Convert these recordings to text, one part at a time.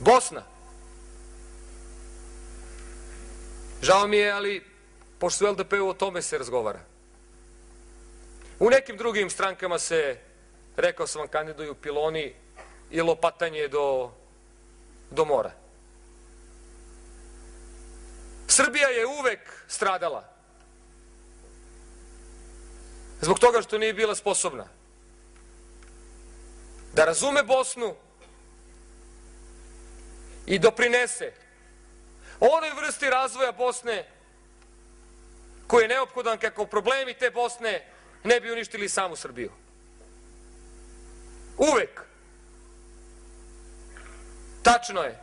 Bosna. Žao mi je, ali pošto u LDP-u o tome se razgovara. U nekim drugim strankama se, rekao sam vam, kandiduju piloni i lopatanje do mora. Srbija je uvek stradala zbog toga što nije bila sposobna da razume Bosnu i doprinese onoj vrsti razvoja Bosne koji je neophodan kako problemi te Bosne ne bi uništili samu Srbiju. Uvek. Tačno je.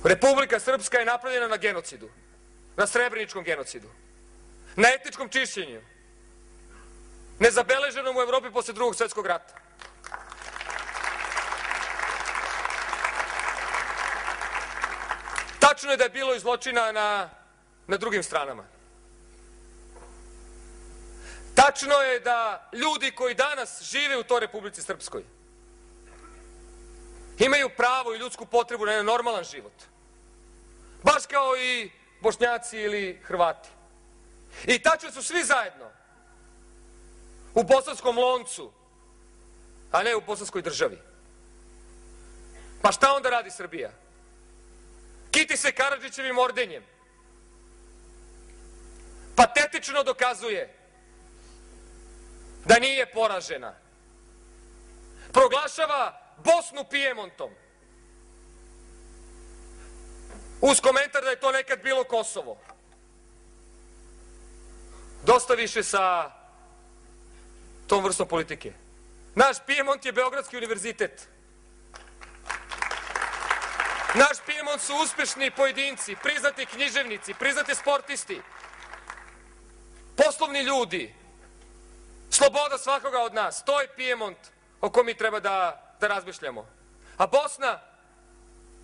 Republika Srpska je napravljena na genocidu, na srebreničkom genocidu, na etničkom čišćenju, nezabeleženom u Evropi posle Drugog svjetskog rata. Tačno je da je bilo i zločina na drugim stranama. Tačno je da ljudi koji danas žive u toj Republici Srpskoj imaju pravo i ljudsku potrebu na jedan normalan život. Baš kao i Bošnjaci ili Hrvati. I tačno su svi zajedno u bosanskom loncu, a ne u bosanskoj državi. Pa šta onda radi Srbija? Kiti se Karadžićevim ordenjem. Patetično dokazuje da nije poražena. Proglašava Bosnu Pijemontom. Uz komentar da je to nekad bilo Kosovo. Dosta više sa tom vrstom politike. Naš Pijemont je Beogradski univerzitet. Naš Pijemont su uspešni pojedinci, priznati književnici, priznati sportisti, poslovni ljudi, sloboda svakoga od nas. To je Pijemont o kom mi treba da razmišljamo. A Bosna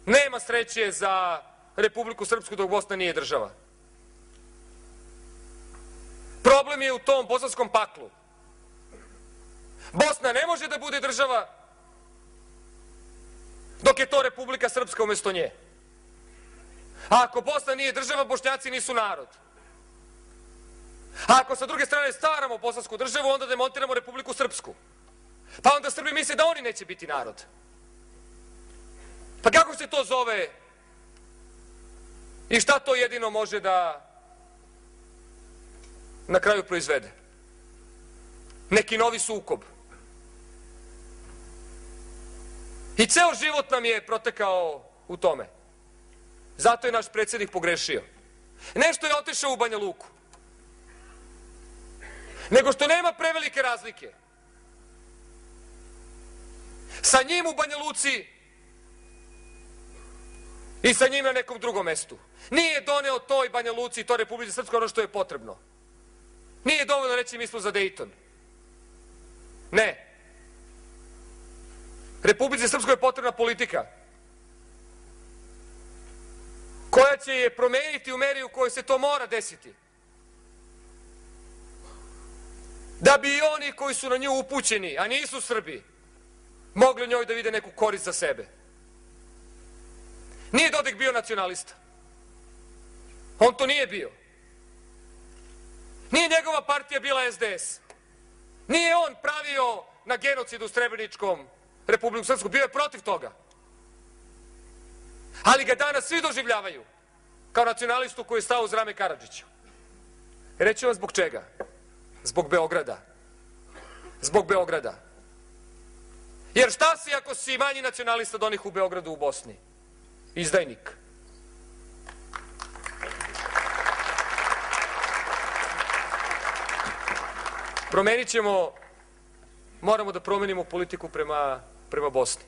nema sreće za Republiku Srpsku dok Bosna nije država. Problem je u tom bosanskom paklu. Bosna ne može da bude država dok je to Republika Srpska umesto nje. A ako Bosna nije država, Bošnjaci nisu narod. A ako sa druge strane staramo bosansku državu, onda demontiramo Republiku Srpsku. Pa onda Srbi misle da oni neće biti narod. Pa kako se to zove? I šta to jedino može da na kraju proizvede? Neki novi sukob. I ceo život nam je protekao u tome. Zato je naš predsjednik pogrešio. Ne što je otišao u Banja Luku, nego što nema prevelike razlike sa njim u Banja Luci i sa njim na nekom drugom mestu. Nije doneo toj Banja Luci i toj Republici Srpskoj ono što je potrebno. Nije dovoljno reći mi smo za Dejton. Ne. Republici Srpskoj je potrebna politika koja će je promeniti u meri u kojoj se to mora desiti. Da bi i oni koji su na nju upućeni, a nisu Srbi, mogli njoj da vide neku korist za sebe. Nije Dodik bio nacionalista. On to nije bio. Nije njegova partija bila SDS. Nije on pravio na genocidu u Srebreničkom Republiku Srpsku. Bio je protiv toga. Ali ga danas svi doživljavaju kao nacionalistu koji je stao uz rame Karadžiću. Reći vam zbog čega? Zbog Beograda. Zbog Beograda. Jer šta si ako si manji nacionalista od onih u Beogradu u Bosni? Izdajnik. Promenit ćemo, moramo da promenimo politiku prema Bosni.